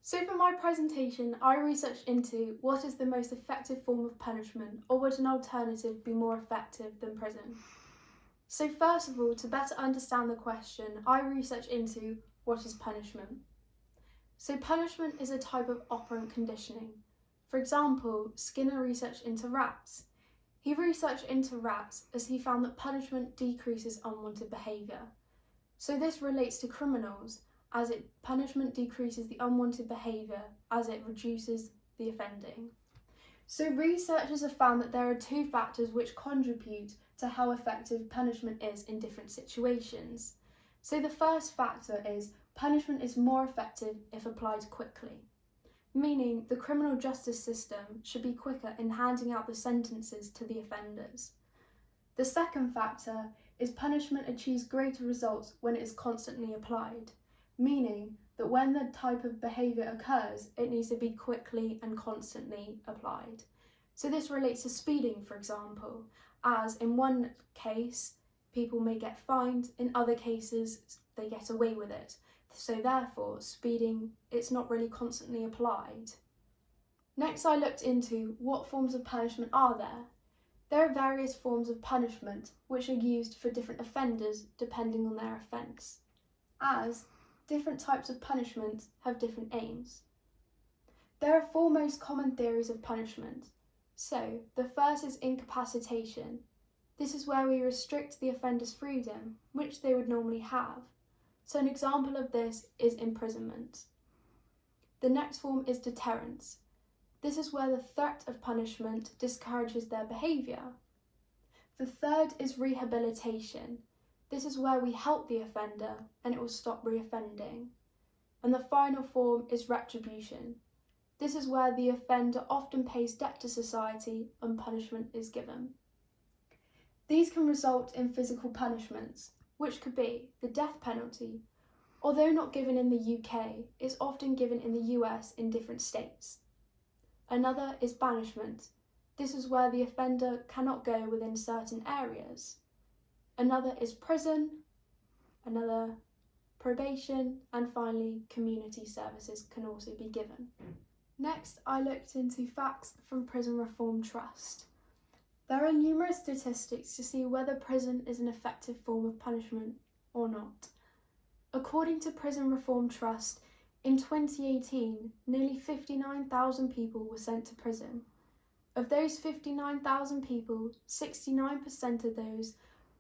So for my presentation, I researched into what is the most effective form of punishment, or would an alternative be more effective than prison? So first of all, to better understand the question, I researched into what is punishment. So punishment is a type of operant conditioning. For example, Skinner researched into rats. He researched into rats as he found that punishment decreases unwanted behaviour. So this relates to criminals, as punishment decreases the unwanted behaviour as it reduces the offending. So researchers have found that there are two factors which contribute to how effective punishment is in different situations. So the first factor is punishment is more effective if applied quickly, meaning the criminal justice system should be quicker in handing out the sentences to the offenders. The second factor is punishment achieves greater results when it is constantly applied, meaning that when the type of behaviour occurs, it needs to be quickly and constantly applied. So this relates to speeding, for example, as in one case, people may get fined, in other cases, they get away with it. So therefore, speeding, it's not really constantly applied. Next, I looked into what forms of punishment are there. There are various forms of punishment which are used for different offenders depending on their offence, as different types of punishment have different aims. There are four most common theories of punishment. So, the first is incapacitation. This is where we restrict the offender's freedom, which they would normally have. So an example of this is imprisonment. The next form is deterrence. This is where the threat of punishment discourages their behaviour. The third is rehabilitation. This is where we help the offender and it will stop reoffending. And the final form is retribution. This is where the offender often pays debt to society and punishment is given. These can result in physical punishments, which could be the death penalty. Although not given in the UK, it's often given in the US in different states. Another is banishment. This is where the offender cannot go within certain areas. Another is prison, another probation, and finally community services can also be given. Next, I looked into facts from Prison Reform Trust. There are numerous statistics to see whether prison is an effective form of punishment or not. According to Prison Reform Trust, in 2018, nearly 59,000 people were sent to prison. Of those 59,000 people, 69% of those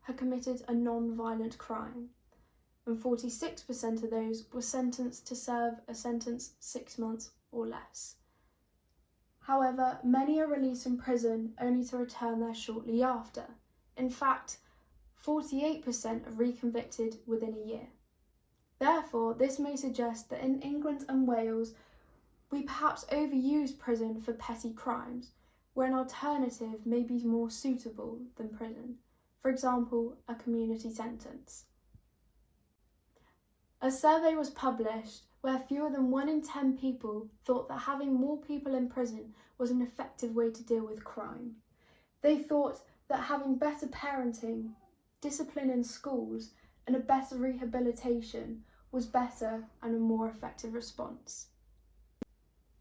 had committed a non-violent crime, and 46% of those were sentenced to serve a sentence 6 months or less. However, many are released from prison only to return there shortly after. In fact, 48% are reconvicted within a year. Therefore, this may suggest that in England and Wales, we perhaps overuse prison for petty crimes, where an alternative may be more suitable than prison. For example, a community sentence. A survey was published where fewer than 1 in 10 people thought that having more people in prison was an effective way to deal with crime. They thought that having better parenting, discipline in schools, and a better rehabilitation was better and a more effective response.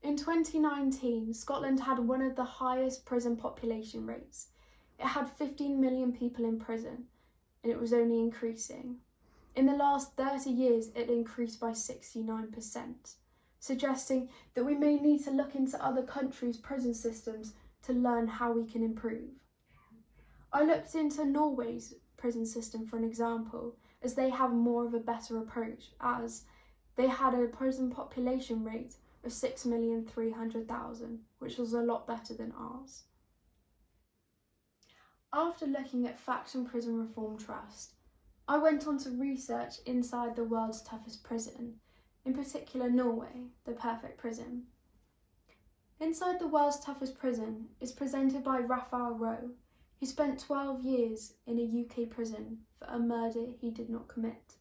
In 2019, Scotland had one of the highest prison population rates. It had 15 million people in prison, and it was only increasing. In the last 30 years, it increased by 69%, suggesting that we may need to look into other countries' prison systems to learn how we can improve. I looked into Norway's prison system for an example, as they have more of a better approach, as they had a prison population rate of 6,300,000, which was a lot better than ours. After looking at facts from Prison Reform Trust, I went on to research inside the world's toughest prison, in particular Norway, the perfect prison. Inside the world's toughest prison is presented by Raphael Rowe, who spent 12 years in a UK prison for a murder he did not commit.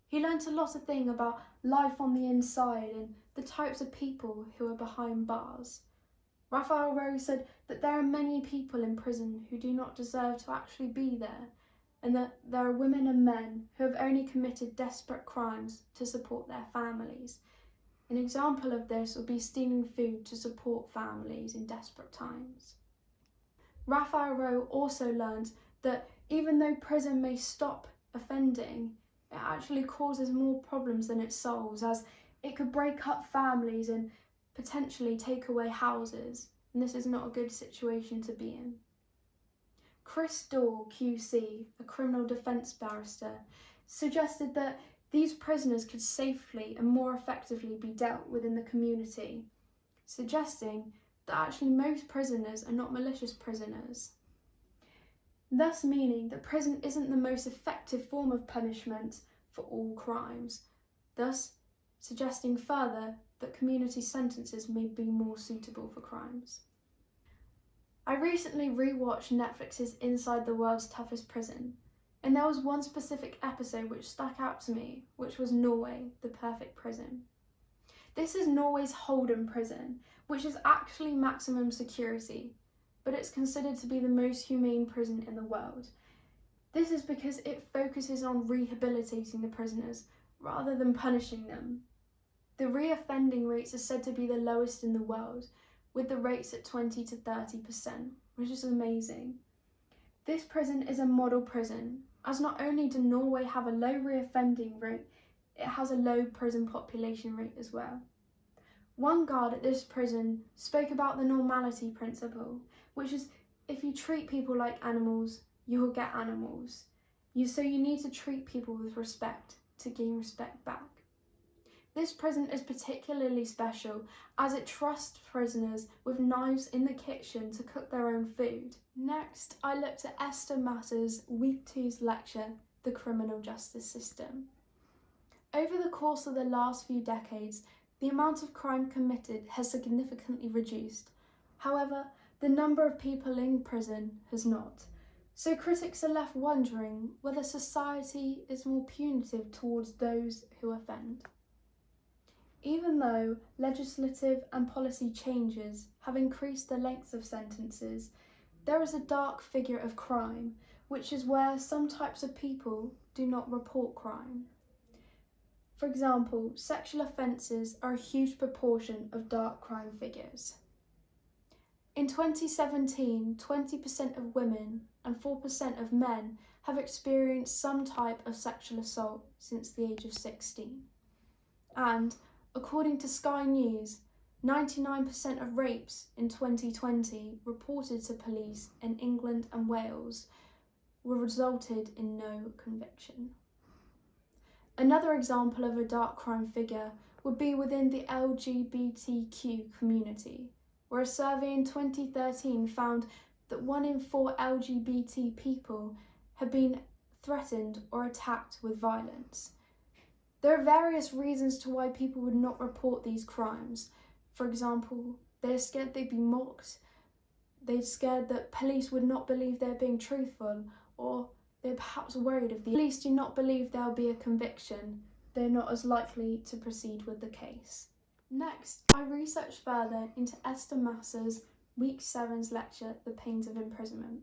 He learnt a lot of things about life on the inside and the types of people who are behind bars. Raphael Rowe said that there are many people in prison who do not deserve to actually be there, and that there are women and men who have only committed desperate crimes to support their families. An example of this would be stealing food to support families in desperate times. Raphael Rowe also learned that even though prison may stop offending, it actually causes more problems than it solves, as it could break up families and potentially take away houses, and this is not a good situation to be in. Chris Dorr, QC, a criminal defence barrister, suggested that these prisoners could safely and more effectively be dealt with in the community, suggesting that actually most prisoners are not malicious prisoners, thus meaning that prison isn't the most effective form of punishment for all crimes, thus suggesting further that community sentences may be more suitable for crimes. I recently rewatched Netflix's Inside the World's Toughest Prison, and there was one specific episode which stuck out to me, which was Norway, the perfect prison. This is Norway's Holden prison, which is actually maximum security, but it's considered to be the most humane prison in the world. This is because it focuses on rehabilitating the prisoners rather than punishing them. The reoffending rates are said to be the lowest in the world, with the rates at 20 to 30%, which is amazing. This prison is a model prison, as not only do Norway have a low reoffending rate, it has a low prison population rate as well. One guard at this prison spoke about the normality principle, which is if you treat people like animals, you will get animals. So you need to treat people with respect to gain respect back. This prison is particularly special as it trusts prisoners with knives in the kitchen to cook their own food. Next, I looked at Esther Masser's Week 2's lecture, The Criminal Justice System. Over the course of the last few decades, the amount of crime committed has significantly reduced. However, the number of people in prison has not. So critics are left wondering whether society is more punitive towards those who offend. Even though legislative and policy changes have increased the lengths of sentences, there is a dark figure of crime, which is where some types of people do not report crime. For example, sexual offences are a huge proportion of dark crime figures. In 2017, 20% of women and 4% of men have experienced some type of sexual assault since the age of 16. And according to Sky News, 99% of rapes in 2020 reported to police in England and Wales resulted in no conviction. Another example of a dark crime figure would be within the LGBTQ community, where a survey in 2013 found that 1 in 4 LGBT people had been threatened or attacked with violence. There are various reasons to why people would not report these crimes. For example, they're scared they'd be mocked, they're scared that police would not believe they're being truthful, or they're perhaps worried if the police do not believe there'll be a conviction, they're not as likely to proceed with the case. Next, I researched further into Esther Masser's Week 7's lecture, The Pains of Imprisonment.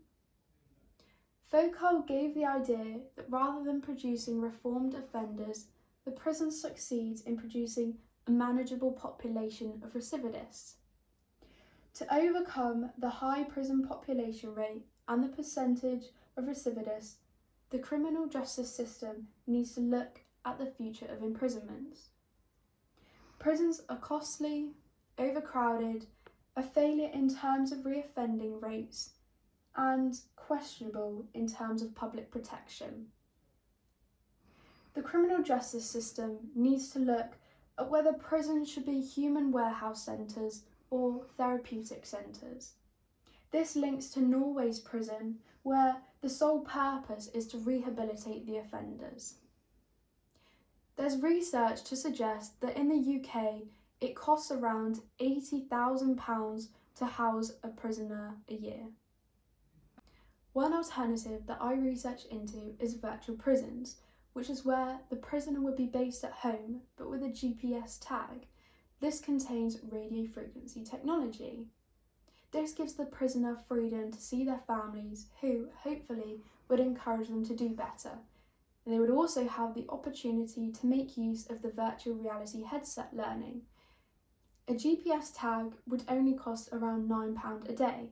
Foucault gave the idea that rather than producing reformed offenders, the prison succeeds in producing a manageable population of recidivists. To overcome the high prison population rate and the percentage of recidivists, the criminal justice system needs to look at the future of imprisonments. Prisons are costly, overcrowded, a failure in terms of reoffending rates, and questionable in terms of public protection. The criminal justice system needs to look at whether prisons should be human warehouse centres or therapeutic centres. This links to Norway's prison, where the sole purpose is to rehabilitate the offenders. There's research to suggest that in the UK, it costs around £80,000 to house a prisoner a year. One alternative that I researched into is virtual prisons, which is where the prisoner would be based at home, but with a GPS tag. This contains radio frequency technology. This gives the prisoner freedom to see their families, who, hopefully, would encourage them to do better. And they would also have the opportunity to make use of the virtual reality headset learning, A GPS tag would only cost around £9 a day.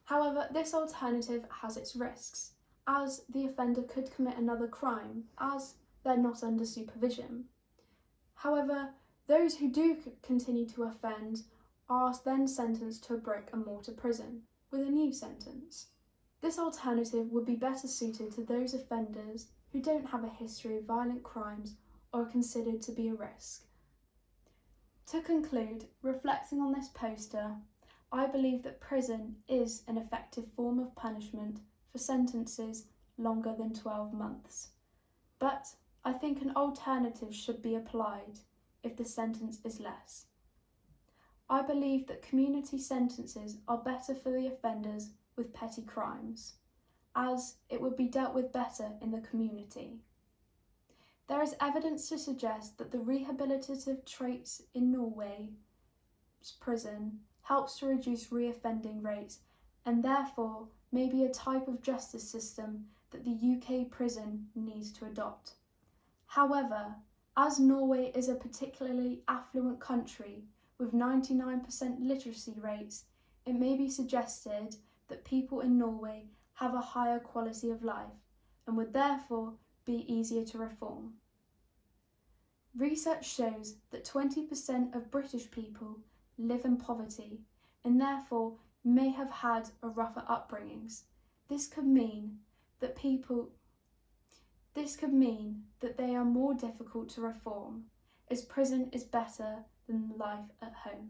However, this alternative has its risks, as the offender could commit another crime, as they're not under supervision. However, those who do continue to offend are then sentenced to a brick and mortar prison with a new sentence. This alternative would be better suited to those offenders who don't have a history of violent crimes or are considered to be a risk. To conclude, reflecting on this poster, I believe that prison is an effective form of punishment for sentences longer than 12 months. But I think an alternative should be applied if the sentence is less. I believe that community sentences are better for the offenders with petty crimes, as it would be dealt with better in the community. There is evidence to suggest that the rehabilitative traits in Norway's prison helps to reduce reoffending rates and therefore may be a type of justice system that the UK prison needs to adopt. However, as Norway is a particularly affluent country with 99% literacy rates, it may be suggested that people in Norway have a higher quality of life and would therefore be easier to reform. Research shows that 20% of British people live in poverty and therefore may have had a rougher upbringings. This could mean that they are more difficult to reform, as prison is better than life at home.